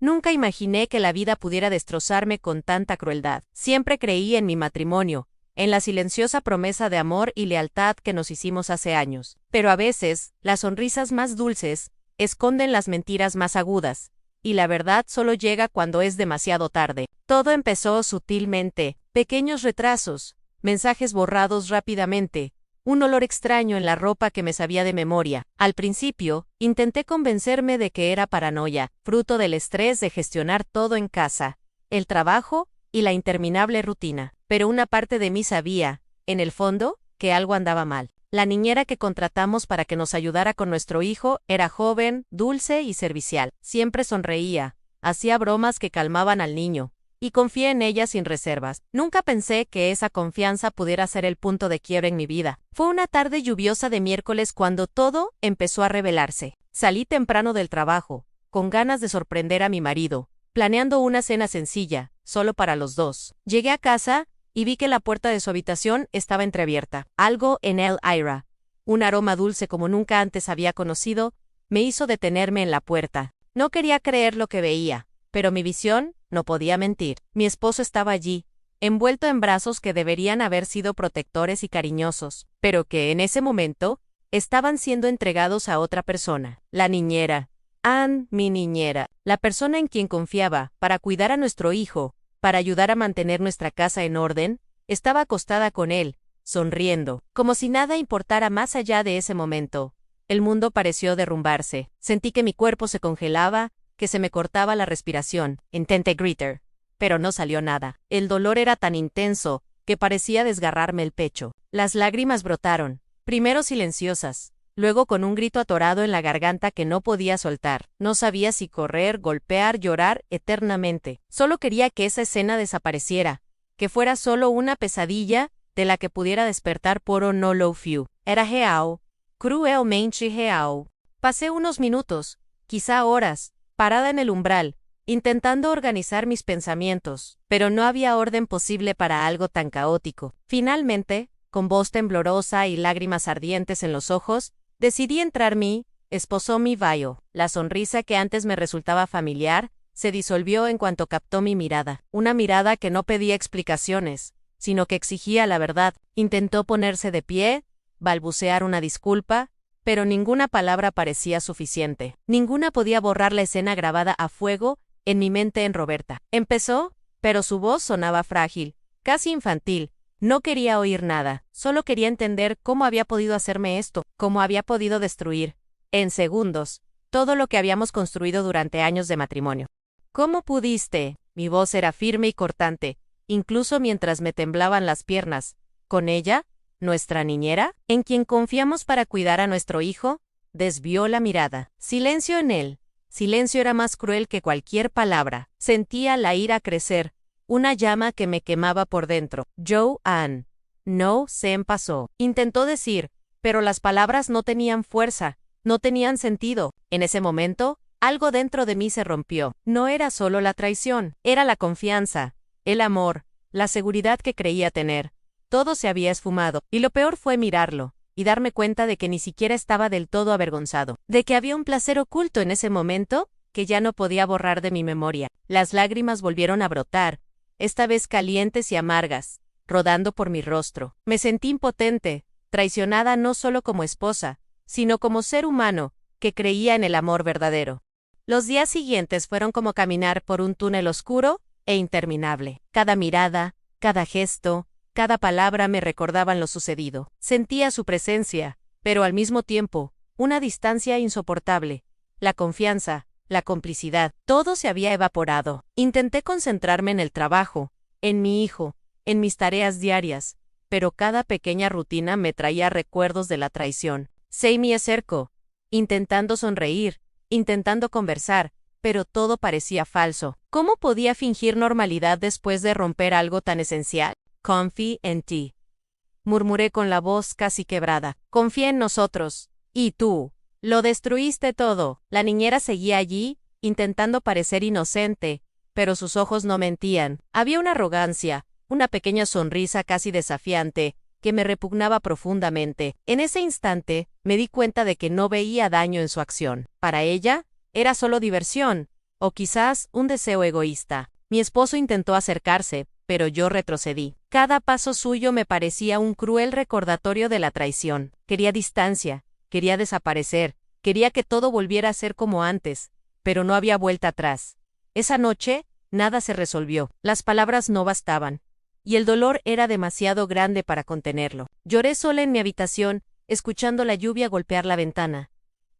Nunca imaginé que la vida pudiera destrozarme con tanta crueldad. Siempre creí en mi matrimonio, en la silenciosa promesa de amor y lealtad que nos hicimos hace años. Pero a veces, las sonrisas más dulces esconden las mentiras más agudas, y la verdad solo llega cuando es demasiado tarde. Todo empezó sutilmente, pequeños retrasos, mensajes borrados rápidamente, un olor extraño en la ropa que me sabía de memoria. Al principio, intenté convencerme de que era paranoia, fruto del estrés de gestionar todo en casa, el trabajo y la interminable rutina. Pero una parte de mí sabía, en el fondo, que algo andaba mal. La niñera que contratamos para que nos ayudara con nuestro hijo era joven, dulce y servicial. Siempre sonreía, hacía bromas que calmaban al niño, y confié en ella sin reservas. Nunca pensé que esa confianza pudiera ser el punto de quiebre en mi vida. Fue una tarde lluviosa de miércoles cuando todo empezó a revelarse. Salí temprano del trabajo, con ganas de sorprender a mi marido, planeando una cena sencilla, solo para los dos. Llegué a casa y vi que la puerta de su habitación estaba entreabierta. Algo en el aire, un aroma dulce como nunca antes había conocido, me hizo detenerme en la puerta. No quería creer lo que veía, pero mi visión no podía mentir. Mi esposo estaba allí, envuelto en brazos que deberían haber sido protectores y cariñosos, pero que en ese momento estaban siendo entregados a otra persona. La niñera. Ann, mi niñera, la persona en quien confiaba para cuidar a nuestro hijo, para ayudar a mantener nuestra casa en orden, estaba acostada con él, sonriendo, como si nada importara más allá de ese momento. El mundo pareció derrumbarse. Sentí que mi cuerpo se congelaba, que se me cortaba la respiración. Intenté gritar, pero no salió nada. El dolor era tan intenso que parecía desgarrarme el pecho. Las lágrimas brotaron, primero silenciosas, luego con un grito atorado en la garganta que no podía soltar. No sabía si correr, golpear, llorar eternamente. Solo quería que esa escena desapareciera, que fuera solo una pesadilla de la que pudiera despertar poro no lo fiu. Era real, cruelmente real. Pasé unos minutos, quizá horas, parada en el umbral, intentando organizar mis pensamientos, pero no había orden posible para algo tan caótico. Finalmente, con voz temblorosa y lágrimas ardientes en los ojos, decidí entrar mi esposo mi vaio. La sonrisa que antes me resultaba familiar se disolvió en cuanto captó mi mirada. Una mirada que no pedía explicaciones, sino que exigía la verdad. Intentó ponerse de pie, balbucear una disculpa, pero ninguna palabra parecía suficiente. Ninguna podía borrar la escena grabada a fuego en mi mente en Roberta. Empezó, pero su voz sonaba frágil, casi infantil. No quería oír nada, solo quería entender cómo había podido hacerme esto, cómo había podido destruir, en segundos, todo lo que habíamos construido durante años de matrimonio. ¿Cómo pudiste? Mi voz era firme y cortante, incluso mientras me temblaban las piernas. ¿Con ella? ¿Nuestra niñera? ¿En quien confiamos para cuidar a nuestro hijo? Desvió la mirada. Silencio en él. Silencio era más cruel que cualquier palabra. Sentía la ira crecer, una llama que me quemaba por dentro. Joanne. No se pasó. Intentó decir, pero las palabras no tenían fuerza, no tenían sentido. En ese momento, algo dentro de mí se rompió. No era solo la traición, era la confianza, el amor, la seguridad que creía tener. Todo se había esfumado, y lo peor fue mirarlo, y darme cuenta de que ni siquiera estaba del todo avergonzado, de que había un placer oculto en ese momento que ya no podía borrar de mi memoria. Las lágrimas volvieron a brotar, esta vez calientes y amargas, rodando por mi rostro. Me sentí impotente, traicionada no solo como esposa, sino como ser humano, que creía en el amor verdadero. Los días siguientes fueron como caminar por un túnel oscuro e interminable. Cada mirada, cada gesto, cada palabra me recordaban lo sucedido. Sentía su presencia, pero al mismo tiempo, una distancia insoportable. La confianza, la complicidad, todo se había evaporado. Intenté concentrarme en el trabajo, en mi hijo, en mis tareas diarias, pero cada pequeña rutina me traía recuerdos de la traición. Se me acercó, intentando sonreír, intentando conversar, pero todo parecía falso. ¿Cómo podía fingir normalidad después de romper algo tan esencial? Confía en ti, murmuré con la voz casi quebrada. Confía en nosotros. ¿Y tú? Lo destruiste todo. La niñera seguía allí, intentando parecer inocente, pero sus ojos no mentían. Había una arrogancia, una pequeña sonrisa casi desafiante, que me repugnaba profundamente. En ese instante, me di cuenta de que no veía daño en su acción. Para ella, era solo diversión, O quizás un deseo egoísta. Mi esposo intentó acercarse, pero yo retrocedí. Cada paso suyo me parecía un cruel recordatorio de la traición. Quería distancia, quería desaparecer, quería que todo volviera a ser como antes, pero no había vuelta atrás. Esa noche, nada se resolvió, las palabras no bastaban, y el dolor era demasiado grande para contenerlo. Lloré sola en mi habitación, escuchando la lluvia golpear la ventana.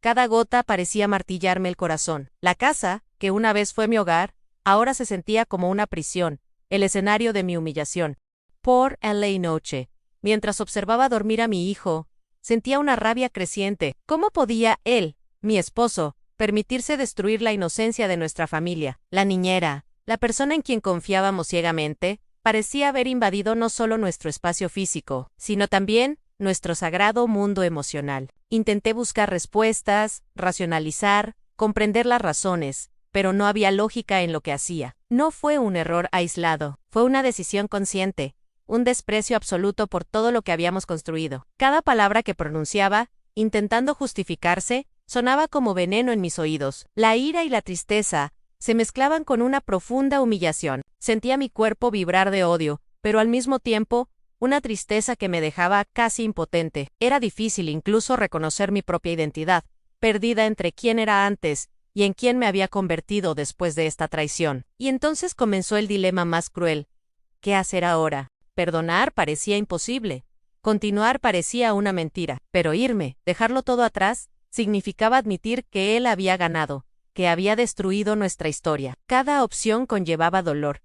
Cada gota parecía martillarme el corazón. La casa, que una vez fue mi hogar, ahora se sentía como una prisión, el escenario de mi humillación. Por la noche, mientras observaba dormir a mi hijo, sentía una rabia creciente. ¿Cómo podía él, mi esposo, permitirse destruir la inocencia de nuestra familia? La niñera, la persona en quien confiábamos ciegamente, parecía haber invadido no solo nuestro espacio físico, sino también nuestro sagrado mundo emocional. Intenté buscar respuestas, racionalizar, comprender las razones, pero no había lógica en lo que hacía. No fue un error aislado, fue una decisión consciente, un desprecio absoluto por todo lo que habíamos construido. Cada palabra que pronunciaba, intentando justificarse, sonaba como veneno en mis oídos. La ira y la tristeza se mezclaban con una profunda humillación. Sentía mi cuerpo vibrar de odio, pero al mismo tiempo, una tristeza que me dejaba casi impotente. Era difícil incluso reconocer mi propia identidad, perdida entre quién era antes y en quién me había convertido después de esta traición. Y entonces comenzó el dilema más cruel. ¿Qué hacer ahora? Perdonar parecía imposible. Continuar parecía una mentira. Pero irme, dejarlo todo atrás, significaba admitir que él había ganado, que había destruido nuestra historia. Cada opción conllevaba dolor.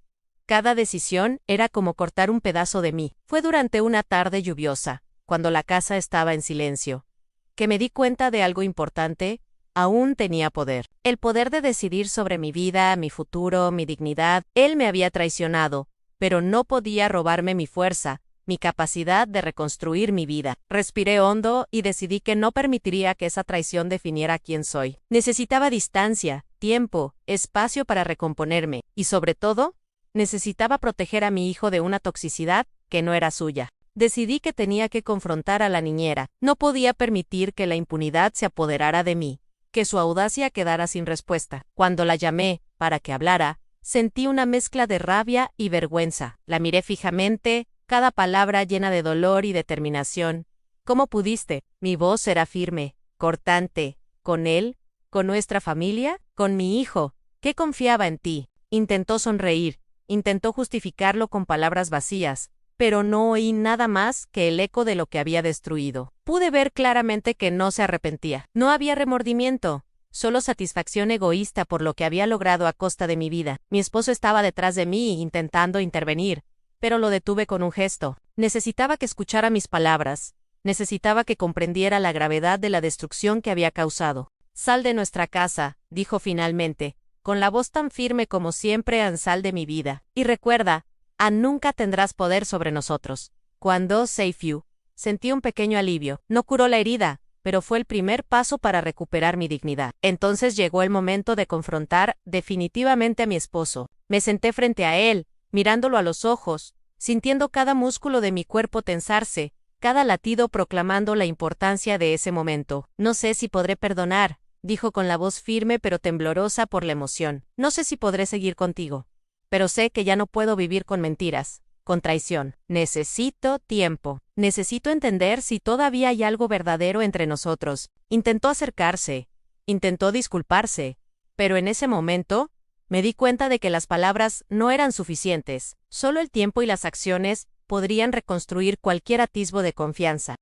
Cada decisión era como cortar un pedazo de mí. Fue durante una tarde lluviosa, cuando la casa estaba en silencio, que me di cuenta de algo importante. Aún tenía poder. El poder de decidir sobre mi vida, mi futuro, mi dignidad. Él me había traicionado, pero no podía robarme mi fuerza, mi capacidad de reconstruir mi vida. Respiré hondo y decidí que no permitiría que esa traición definiera quién soy. Necesitaba distancia, tiempo, espacio para recomponerme, y sobre todo, necesitaba proteger a mi hijo de una toxicidad que no era suya. Decidí que tenía que confrontar a la niñera. No podía permitir que la impunidad se apoderara de mí, que su audacia quedara sin respuesta. Cuando la llamé para que hablara, sentí una mezcla de rabia y vergüenza. La miré fijamente, cada palabra llena de dolor y determinación. ¿Cómo pudiste? Mi voz era firme, cortante. ¿Con él? ¿Con nuestra familia? ¿Con mi hijo? ¿Qué confiaba en ti? Intentó sonreír, intentó justificarlo con palabras vacías, pero no oí nada más que el eco de lo que había destruido. Pude ver claramente que no se arrepentía. No había remordimiento, solo satisfacción egoísta por lo que había logrado a costa de mi vida. Mi esposo estaba detrás de mí intentando intervenir, pero lo detuve con un gesto. Necesitaba que escuchara mis palabras. Necesitaba que comprendiera la gravedad de la destrucción que había causado. Sal de nuestra casa, dijo finalmente, con la voz tan firme como siempre, sal de mi vida. Y recuerda, nunca tendrás poder sobre nosotros. Cuando Save You, sentí un pequeño alivio. No curó la herida, pero fue el primer paso para recuperar mi dignidad. Entonces llegó el momento de confrontar definitivamente a mi esposo. Me senté frente a él, mirándolo a los ojos, sintiendo cada músculo de mi cuerpo tensarse, cada latido proclamando la importancia de ese momento. No sé si podré perdonar, dijo con la voz firme pero temblorosa por la emoción. No sé si podré seguir contigo, pero sé que ya no puedo vivir con mentiras, con traición. Necesito tiempo. Necesito entender si todavía hay algo verdadero entre nosotros. Intentó acercarse, intentó disculparse, pero en ese momento me di cuenta de que las palabras no eran suficientes. Solo el tiempo y las acciones podrían reconstruir cualquier atisbo de confianza.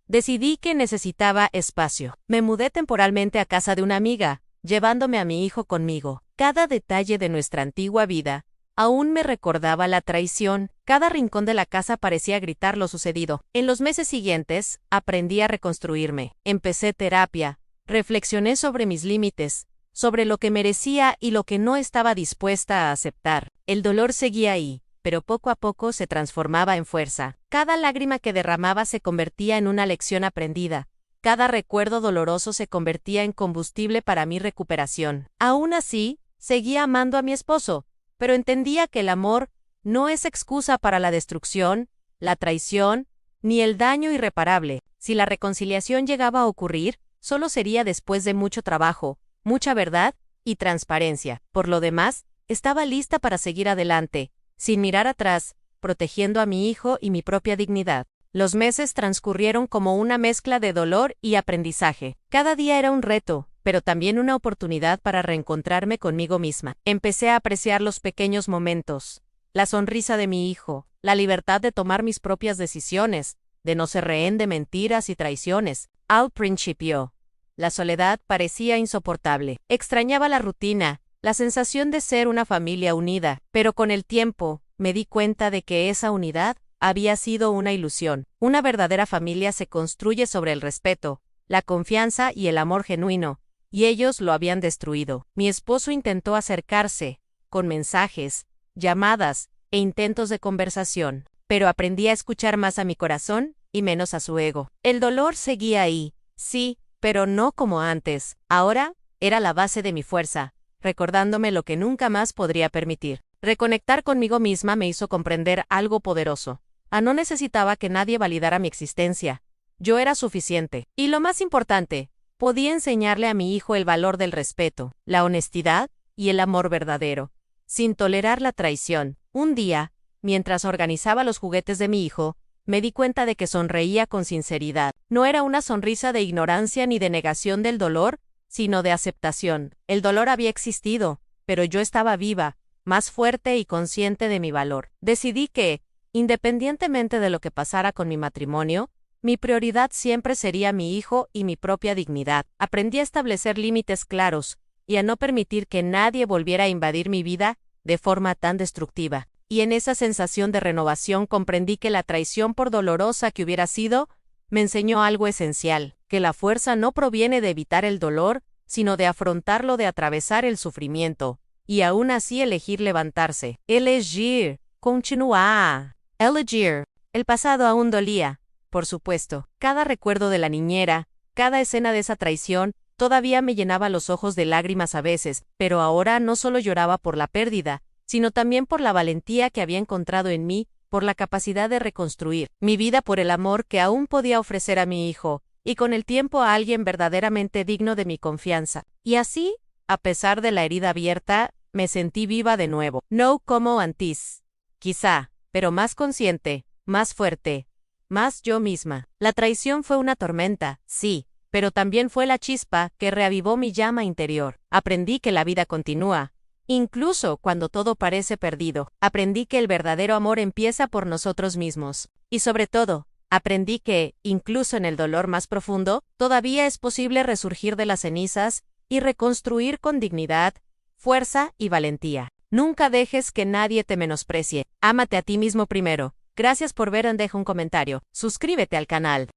Decidí que necesitaba espacio. Me mudé temporalmente a casa de una amiga, llevándome a mi hijo conmigo. Cada detalle de nuestra antigua vida aún me recordaba la traición. Cada rincón de la casa parecía gritar lo sucedido. En los meses siguientes, aprendí a reconstruirme. Empecé terapia, reflexioné sobre mis límites, sobre lo que merecía y lo que no estaba dispuesta a aceptar. El dolor seguía ahí, pero poco a poco se transformaba en fuerza. Cada lágrima que derramaba se convertía en una lección aprendida. Cada recuerdo doloroso se convertía en combustible para mi recuperación. Aún así, seguía amando a mi esposo, pero entendía que el amor no es excusa para la destrucción, la traición, ni el daño irreparable. Si la reconciliación llegaba a ocurrir, solo sería después de mucho trabajo, mucha verdad y transparencia. Por lo demás, estaba lista para seguir adelante, sin mirar atrás, protegiendo a mi hijo y mi propia dignidad. Los meses transcurrieron como una mezcla de dolor y aprendizaje. Cada día era un reto, pero también una oportunidad para reencontrarme conmigo misma. Empecé a apreciar los pequeños momentos, la sonrisa de mi hijo, la libertad de tomar mis propias decisiones, de no ser rehén de mentiras y traiciones. Al principio, la soledad parecía insoportable. Extrañaba la rutina, la sensación de ser una familia unida, pero con el tiempo, me di cuenta de que esa unidad había sido una ilusión. Una verdadera familia se construye sobre el respeto, la confianza y el amor genuino, y ellos lo habían destruido. Mi esposo intentó acercarse, con mensajes, llamadas e intentos de conversación, pero aprendí a escuchar más a mi corazón y menos a su ego. El dolor seguía ahí, sí, pero no como antes. Ahora era la base de mi fuerza, recordándome lo que nunca más podría permitir. Reconectar conmigo misma me hizo comprender algo poderoso. No necesitaba que nadie validara mi existencia. Yo era suficiente. Y lo más importante, podía enseñarle a mi hijo el valor del respeto, la honestidad y el amor verdadero, sin tolerar la traición. Un día, mientras organizaba los juguetes de mi hijo, me di cuenta de que sonreía con sinceridad. No era una sonrisa de ignorancia ni de negación del dolor, sino de aceptación. El dolor había existido, pero yo estaba viva, más fuerte y consciente de mi valor. Decidí que, independientemente de lo que pasara con mi matrimonio, mi prioridad siempre sería mi hijo y mi propia dignidad. Aprendí a establecer límites claros y a no permitir que nadie volviera a invadir mi vida de forma tan destructiva. Y en esa sensación de renovación comprendí que la traición, por dolorosa que hubiera sido, me enseñó algo esencial, que la fuerza no proviene de evitar el dolor, sino de afrontarlo, de atravesar el sufrimiento, y aún así elegir levantarse. Elegir, continuar. Elegir. El pasado aún dolía, por supuesto. Cada recuerdo de la niñera, cada escena de esa traición, todavía me llenaba los ojos de lágrimas a veces, pero ahora no solo lloraba por la pérdida, sino también por la valentía que había encontrado en mí, por la capacidad de reconstruir mi vida, por el amor que aún podía ofrecer a mi hijo, y con el tiempo a alguien verdaderamente digno de mi confianza. Y así, a pesar de la herida abierta, me sentí viva de nuevo. No como antes. Quizá, pero más consciente, más fuerte, más yo misma. La traición fue una tormenta, sí, pero también fue la chispa que reavivó mi llama interior. Aprendí que la vida continúa, incluso cuando todo parece perdido. Aprendí que el verdadero amor empieza por nosotros mismos. Y sobre todo, aprendí que, incluso en el dolor más profundo, todavía es posible resurgir de las cenizas y reconstruir con dignidad, fuerza y valentía. Nunca dejes que nadie te menosprecie. Ámate a ti mismo primero. Gracias por ver, deja un comentario. Suscríbete al canal.